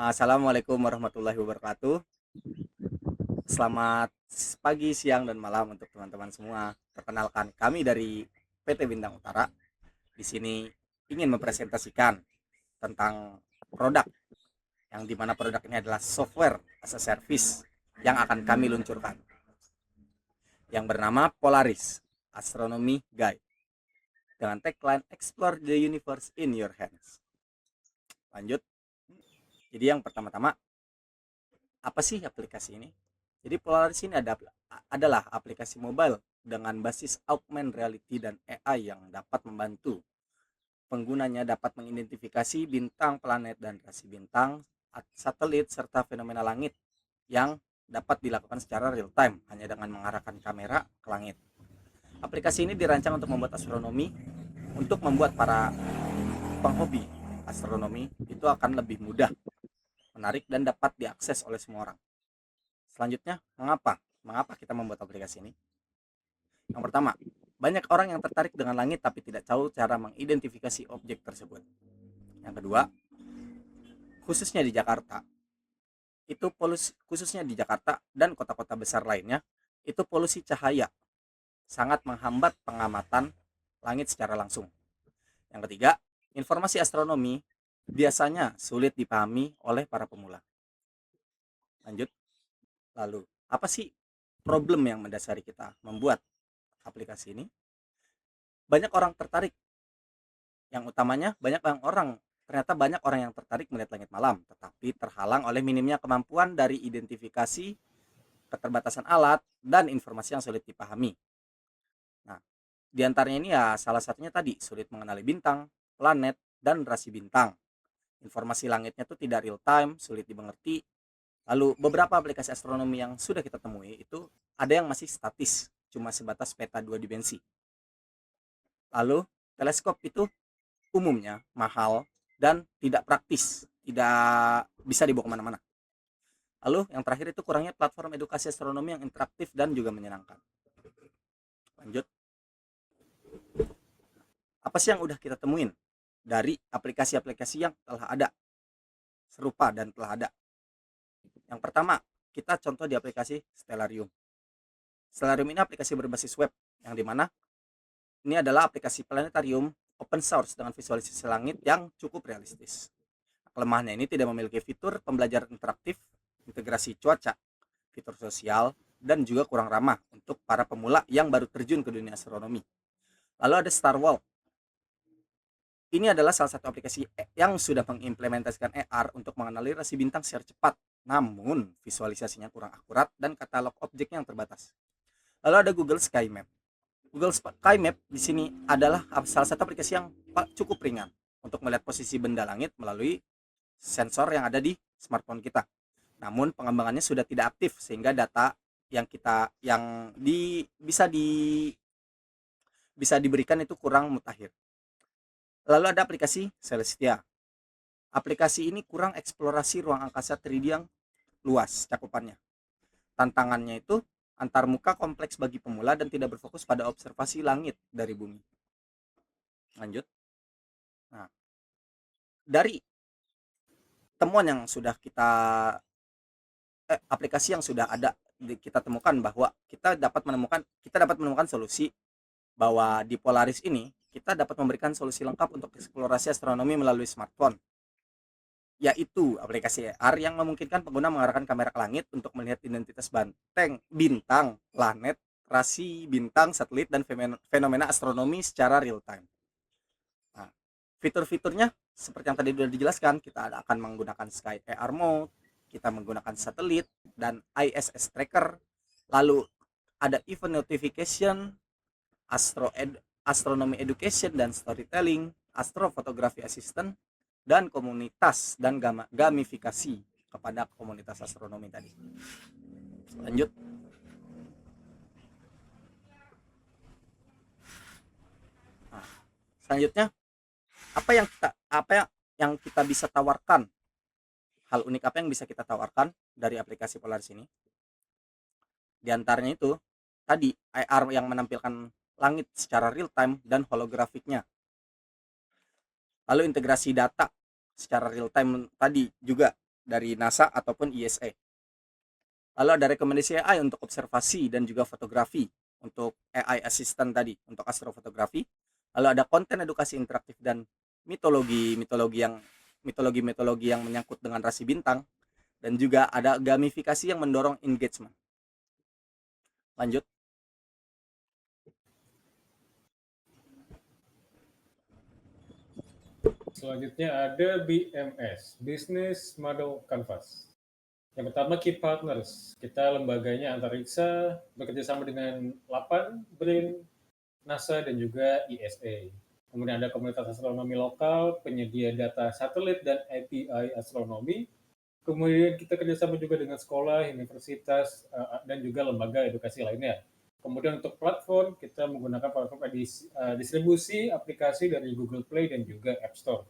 Assalamualaikum warahmatullahi wabarakatuh. Selamat pagi, siang, dan malam untuk teman-teman semua. Perkenalkan, kami dari PT Bintang Utara di sini ingin mempresentasikan tentang produk yang dimana produk ini adalah software as a service yang akan kami luncurkan yang bernama Polaris Astronomy Guide dengan tagline Explore the Universe in Your Hands. Lanjut. Jadi yang pertama-tama, apa sih aplikasi ini? Jadi Polaris ini adalah aplikasi mobile dengan basis augmented reality dan AI yang dapat membantu penggunanya dapat mengidentifikasi bintang, planet, dan rasi bintang, satelit, serta fenomena langit yang dapat dilakukan secara real time hanya dengan mengarahkan kamera ke langit. Aplikasi ini dirancang untuk membuat astronomi untuk membuat para penghobi astronomi itu akan lebih mudah, menarik, dan dapat diakses oleh semua orang. Selanjutnya, mengapa? Mengapa kita membuat aplikasi ini? Yang pertama, banyak orang yang tertarik dengan langit tapi tidak tahu cara mengidentifikasi objek tersebut. Yang kedua, khususnya di Jakarta, khususnya di Jakarta dan kota-kota besar lainnya, itu polusi cahaya sangat menghambat pengamatan langit secara langsung. Yang ketiga, informasi astronomi biasanya sulit dipahami oleh para pemula. Lanjut. Lalu, apa sih problem yang mendasari kita membuat aplikasi ini? Banyak orang tertarik, yang utamanya banyak orang yang tertarik melihat langit malam, tetapi terhalang oleh minimnya kemampuan dari identifikasi, keterbatasan alat, dan informasi yang sulit dipahami. Nah, di antaranya ini ya salah satunya tadi, sulit mengenali bintang, planet, dan rasi bintang. Informasi langitnya tuh tidak real time, sulit dimengerti. Lalu beberapa aplikasi astronomi yang sudah kita temui itu ada yang masih statis, cuma sebatas peta dua dimensi. Lalu teleskop itu umumnya mahal dan tidak praktis, tidak bisa dibawa kemana-mana. Lalu yang terakhir itu kurangnya platform edukasi astronomi yang interaktif dan juga menyenangkan. Lanjut, apa sih yang udah kita temuin dari aplikasi-aplikasi yang telah ada, serupa dan telah ada? Yang pertama, kita contoh di aplikasi Stellarium. Stellarium ini aplikasi berbasis web, yang dimana ini adalah aplikasi planetarium open source dengan visualisasi langit yang cukup realistis. Kelemahannya ini tidak memiliki fitur pembelajaran interaktif, integrasi cuaca, fitur sosial, dan juga kurang ramah untuk para pemula yang baru terjun ke dunia astronomi. Lalu ada Star Walk. Ini adalah salah satu aplikasi yang sudah mengimplementasikan AR untuk mengenali rasi bintang secara cepat, namun visualisasinya kurang akurat dan katalog objeknya yang terbatas. Lalu ada Google Sky Map. Google Sky Map di sini adalah salah satu aplikasi yang cukup ringan untuk melihat posisi benda langit melalui sensor yang ada di smartphone kita. Namun pengembangannya sudah tidak aktif sehingga data yang bisa diberikan itu kurang mutakhir. Lalu ada aplikasi Celestia. Aplikasi ini kurang eksplorasi ruang angkasa 3D yang luas cakupannya. Tantangannya itu antar muka kompleks bagi pemula dan tidak berfokus pada observasi langit dari bumi. Lanjut. Nah, dari temuan yang sudah aplikasi yang sudah ada kita temukan bahwa kita dapat menemukan solusi bahwa di Polaris ini kita dapat memberikan solusi lengkap untuk eksplorasi astronomi melalui smartphone, yaitu aplikasi AR yang memungkinkan pengguna mengarahkan kamera ke langit untuk melihat identitas bintang, planet, rasi bintang, satelit, dan fenomena astronomi secara real time. Nah, fitur-fiturnya seperti yang tadi sudah dijelaskan, kita akan menggunakan Sky AR Mode, kita menggunakan satelit dan ISS tracker, lalu ada event notification, astronomy education dan storytelling, astrofotografi assistant, dan komunitas dan gamifikasi kepada komunitas astronomi tadi. Lanjut. Nah, selanjutnya apa yang kita bisa tawarkan, hal unik apa yang bisa kita tawarkan dari aplikasi Polaris ini? Di antaranya itu tadi AR yang menampilkan langit secara real time dan holografiknya. Lalu integrasi data secara real time tadi juga dari NASA ataupun ESA. Lalu ada rekomendasi AI untuk observasi dan juga fotografi untuk AI assistant tadi untuk astrofotografi. Lalu ada konten edukasi interaktif dan mitologi-mitologi yang menyangkut dengan rasi bintang, dan juga ada gamifikasi yang mendorong engagement. Lanjut. Selanjutnya ada BMS, Business Model Canvas. Yang pertama Key Partners, kita lembaganya antariksa bekerjasama dengan LAPAN, BRIN, NASA dan juga ESA. Kemudian ada komunitas astronomi lokal, penyedia data satelit dan API astronomi. Kemudian kita kerjasama juga dengan sekolah, universitas, dan juga lembaga edukasi lainnya. Kemudian untuk platform, kita menggunakan platform distribusi aplikasi dari Google Play dan juga App Store.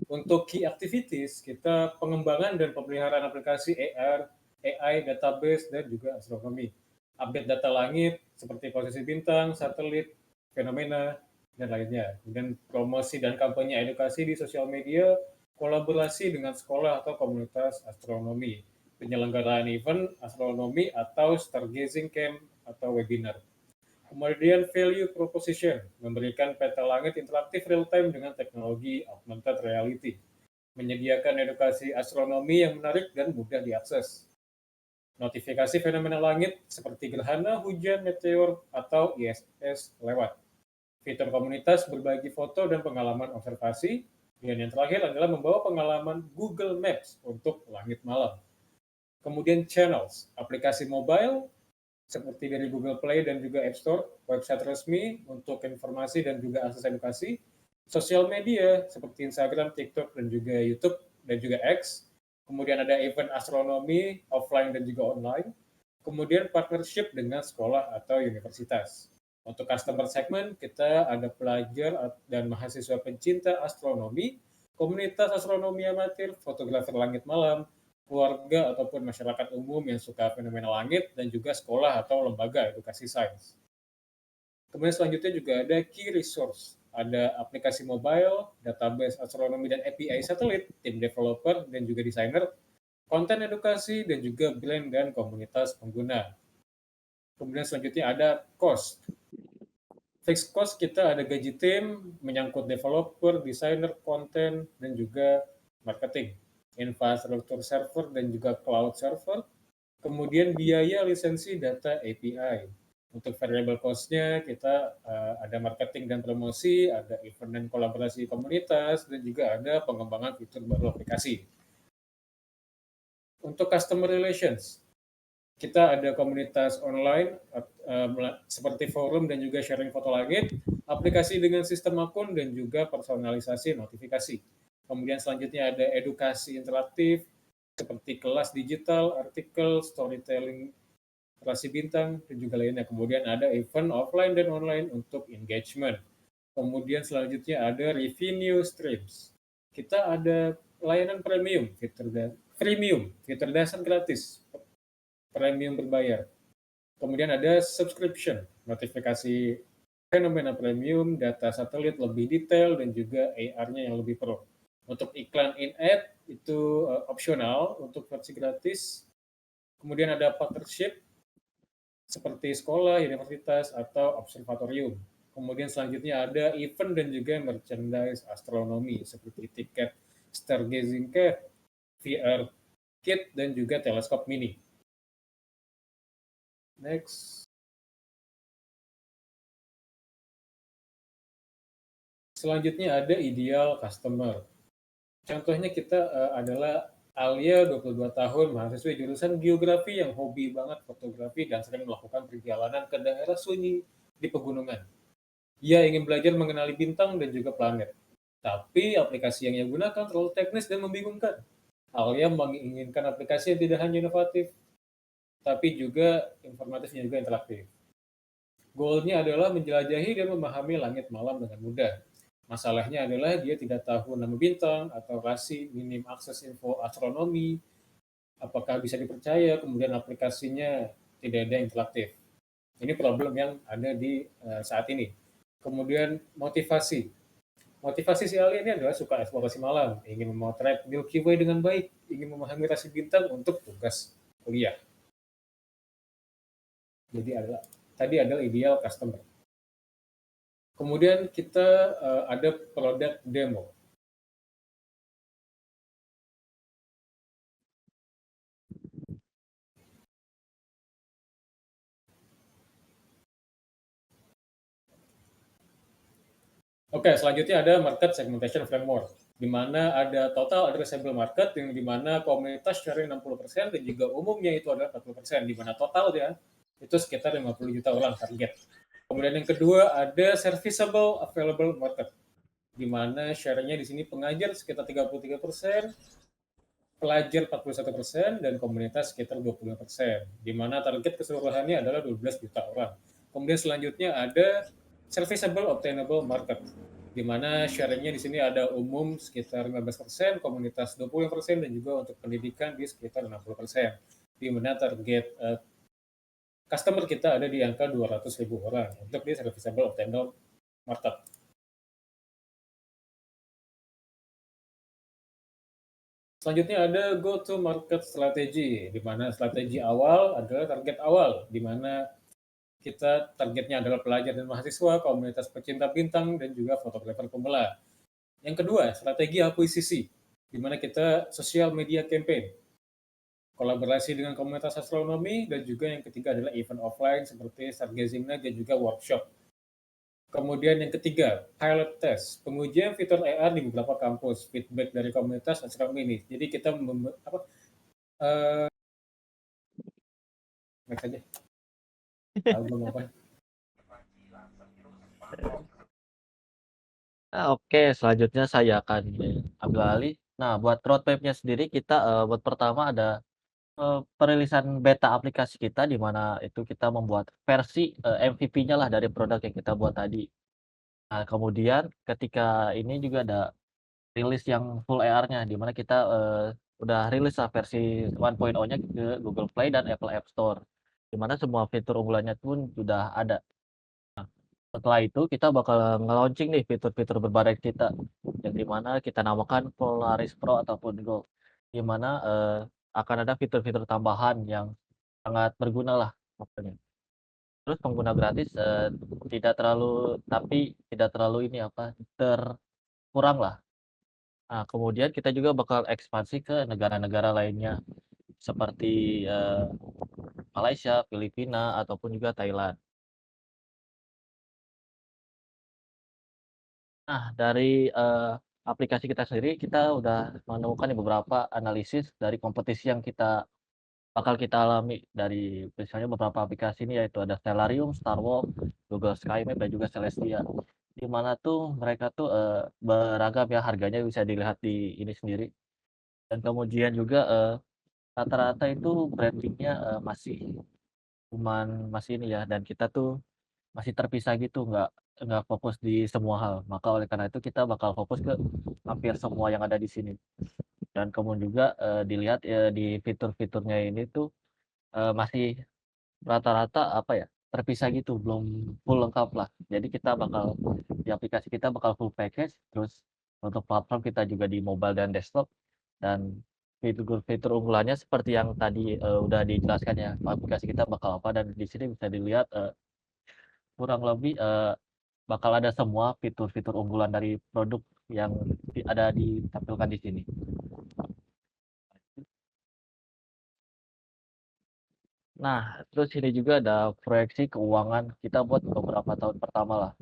Untuk key activities, kita pengembangan dan pemeliharaan aplikasi AR, AI, database, dan juga astronomi. Update data langit seperti posisi bintang, satelit, fenomena, dan lainnya. Kemudian promosi dan kampanye edukasi di sosial media, kolaborasi dengan sekolah atau komunitas astronomi, penyelenggaraan event astronomi atau stargazing camp atau webinar. Kemudian value proposition, memberikan peta langit interaktif real-time dengan teknologi augmented reality, menyediakan edukasi astronomi yang menarik dan mudah diakses. Notifikasi fenomena langit seperti gerhana, hujan, meteor, atau ISS lewat. Fitur komunitas berbagi foto dan pengalaman observasi. Dan yang terakhir adalah membawa pengalaman Google Maps untuk langit malam. Kemudian channels, aplikasi mobile seperti dari Google Play dan juga App Store, website resmi untuk informasi dan juga akses edukasi, sosial media seperti Instagram, TikTok, dan juga YouTube, dan juga X. Kemudian ada event astronomi, offline dan juga online. Kemudian partnership dengan sekolah atau universitas. Untuk customer segment, kita ada pelajar dan mahasiswa pencinta astronomi, komunitas astronomi amatir, fotografer langit malam, keluarga ataupun masyarakat umum yang suka fenomena langit, dan juga sekolah atau lembaga edukasi sains. Kemudian selanjutnya juga ada key resource, ada aplikasi mobile, database astronomi dan API satelit, tim developer dan juga desainer, konten edukasi, dan juga brand dan komunitas pengguna. Kemudian selanjutnya ada cost. Fixed cost kita ada gaji tim, menyangkut developer, desainer, konten, dan juga marketing, infrastruktur server dan juga cloud server, kemudian biaya lisensi data API. Untuk variable cost-nya kita ada marketing dan promosi, ada event dan kolaborasi komunitas, dan juga ada pengembangan fitur baru aplikasi. Untuk customer relations, kita ada komunitas online seperti forum dan juga sharing foto langit, aplikasi dengan sistem akun dan juga personalisasi notifikasi. Kemudian selanjutnya ada edukasi interaktif seperti kelas digital, artikel, storytelling, rasi bintang, dan juga lainnya. Kemudian ada event offline dan online untuk engagement. Kemudian selanjutnya ada revenue streams. Kita ada layanan premium, fitur dasar gratis, premium berbayar. Kemudian ada subscription, notifikasi fenomena premium, data satelit lebih detail, dan juga AR-nya yang lebih pro. Untuk iklan in-app itu opsional untuk versi gratis. Kemudian ada partnership seperti sekolah, universitas, atau observatorium. Kemudian selanjutnya ada event dan juga merchandise astronomi seperti tiket stargazing cave, VR kit, dan juga teleskop mini. Next. Selanjutnya ada ideal customer. Contohnya kita adalah Alia, 22 tahun, mahasiswa jurusan geografi yang hobi banget fotografi dan sering melakukan perjalanan ke daerah sunyi di pegunungan. Ia ingin belajar mengenali bintang dan juga planet. Tapi aplikasi yang ia gunakan terlalu teknis dan membingungkan. Alia menginginkan aplikasi yang tidak hanya inovatif, tapi juga informatif dan juga interaktif. Goalnya adalah menjelajahi dan memahami langit malam dengan mudah. Masalahnya adalah dia tidak tahu nama bintang atau rasi, minim akses info astronomi, apakah bisa dipercaya, kemudian aplikasinya tidak ada interaktif. Ini problem yang ada di saat ini. Kemudian motivasi. Motivasi si Ali ini adalah suka eksplorasi malam, ingin memotret Milky Way dengan baik, ingin memahami rasi bintang untuk tugas kuliah. Jadi tadi adalah ideal customer. Kemudian kita ada produk demo. Oke, selanjutnya ada market segmentation framework, di mana ada total addressable market yang di mana komunitas sharing 60% dan juga umumnya itu adalah 40%, di mana totalnya itu sekitar 50 juta orang target. Kemudian yang kedua ada serviceable available market, di mana share-nya di sini pengajar sekitar 33%, pelajar 41%, dan komunitas sekitar 25%, di mana target keseluruhannya adalah 12 juta orang. Kemudian selanjutnya ada serviceable obtainable market, di mana sharingnya di sini ada umum sekitar 15%, komunitas 20%, dan juga untuk pendidikan di sekitar 60%, di mana target customer kita ada di angka 200.000 orang untuk di serviceable obtainable market. Selanjutnya ada go to market strategy, di mana strategi awal adalah target awal, di mana kita targetnya adalah pelajar dan mahasiswa, komunitas pecinta bintang, dan juga fotografer pemula. Yang kedua, strategi akuisisi, di mana kita sosial media campaign, kolaborasi dengan komunitas astronomi, dan juga yang ketiga adalah event offline seperti stargazing night dan juga workshop. Kemudian yang ketiga, pilot test, pengujian fitur AR di beberapa kampus, feedback dari komunitas astronomi ini. Jadi kita next aja. Tahu belum apa? Oke, selanjutnya saya akan ambil alih. Nah, buat roadmap-nya sendiri kita buat pertama ada perilisan beta aplikasi kita di mana itu kita membuat versi MVP-nya lah dari produk yang kita buat tadi. Nah, kemudian ketika ini juga ada rilis yang full AR-nya di mana kita udah rilis lah versi 1.0-nya ke Google Play dan Apple App Store. Di mana semua fitur unggulannya pun sudah ada. Setelah itu kita bakal nge-launching nih fitur-fitur berbagai kita, yang dimana kita namakan Polaris Pro ataupun Go, di mana akan ada fitur-fitur tambahan yang sangat berguna lah pokoknya. Terus pengguna gratis tidak terlalu tidak terlalu ini terkurang lah. Nah, kemudian kita juga bakal ekspansi ke negara-negara lainnya seperti Malaysia, Filipina ataupun juga Thailand. Nah, dari aplikasi kita sendiri, kita udah menemukan beberapa analisis dari kompetisi yang kita alami dari misalnya beberapa aplikasi ini, yaitu ada Stellarium, Starwalk, Google Sky Map, dan juga Celestia. Di mana tuh mereka tuh beragam ya, harganya bisa dilihat di ini sendiri. Dan kemudian juga rata-rata itu brandingnya masih ini ya, dan kita tuh masih terpisah gitu, nggak fokus di semua hal. Maka oleh karena itu kita bakal fokus ke hampir semua yang ada di sini. Dan kemudian juga dilihat di fitur-fiturnya ini tuh masih rata-rata terpisah gitu, belum full lengkap lah. Jadi di aplikasi kita bakal full package. Terus untuk platform kita juga di mobile dan desktop, dan fitur-fitur unggulannya seperti yang tadi udah dijelaskan ya, aplikasi kita bakal apa, dan di sini bisa dilihat kurang lebih bakal ada semua fitur-fitur unggulan dari produk yang ada ditampilkan di sini. Nah, terus ini juga ada proyeksi keuangan kita buat beberapa tahun pertama lah,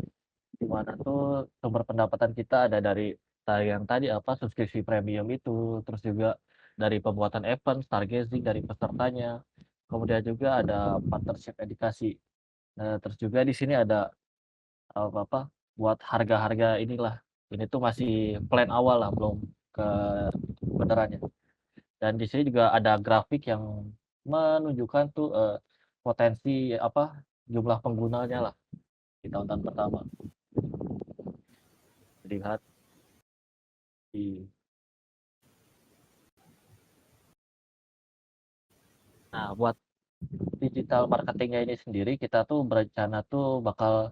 di mana tuh sumber pendapatan kita ada dari yang tadi subskripsi premium itu, terus juga dari pembuatan event, stargazing dari pesertanya, kemudian juga ada partnership edukasi. Nah, terus juga di sini ada buat harga-harga inilah. Ini tuh masih plan awal lah, belum ke benerannya. Dan di sini juga ada grafik yang menunjukkan tuh potensi jumlah penggunanya lah di tahun-tahun pertama. Lihat di Nah, buat digital marketingnya ini sendiri kita tuh berencana tuh bakal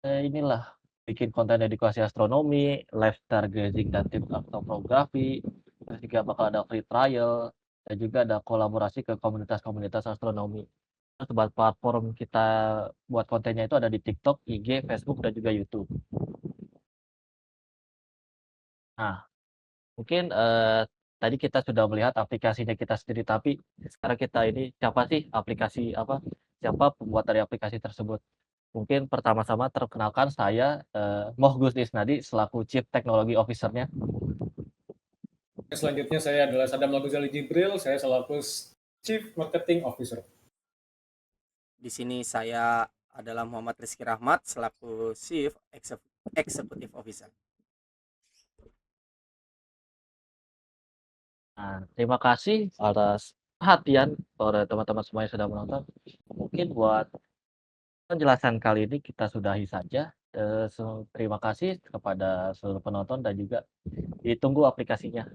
inilah bikin konten edukasi astronomi, live stargazing dan tips astrofotografi, terus juga bakal ada free trial, dan juga ada kolaborasi ke komunitas-komunitas astronomi. Terus buat platform kita buat kontennya itu ada di TikTok, IG, Facebook, dan juga YouTube. Nah, mungkin, tadi kita sudah melihat aplikasinya kita sendiri, tapi sekarang kita ini siapa pembuat dari aplikasi tersebut. Mungkin pertama-tama perkenalkan saya, Moh Isnadi selaku Chief Technology Officer-nya. Selanjutnya saya adalah Sadam Lagozali Jibril, saya selaku Chief Marketing Officer. Di sini saya adalah Muhammad Rizky Rahmat selaku Chief Executive Officer. Nah, terima kasih atas perhatian oleh teman-teman semua yang sudah menonton. Mungkin buat penjelasan kali ini kita sudahi saja. Terima kasih kepada seluruh penonton dan juga ditunggu aplikasinya.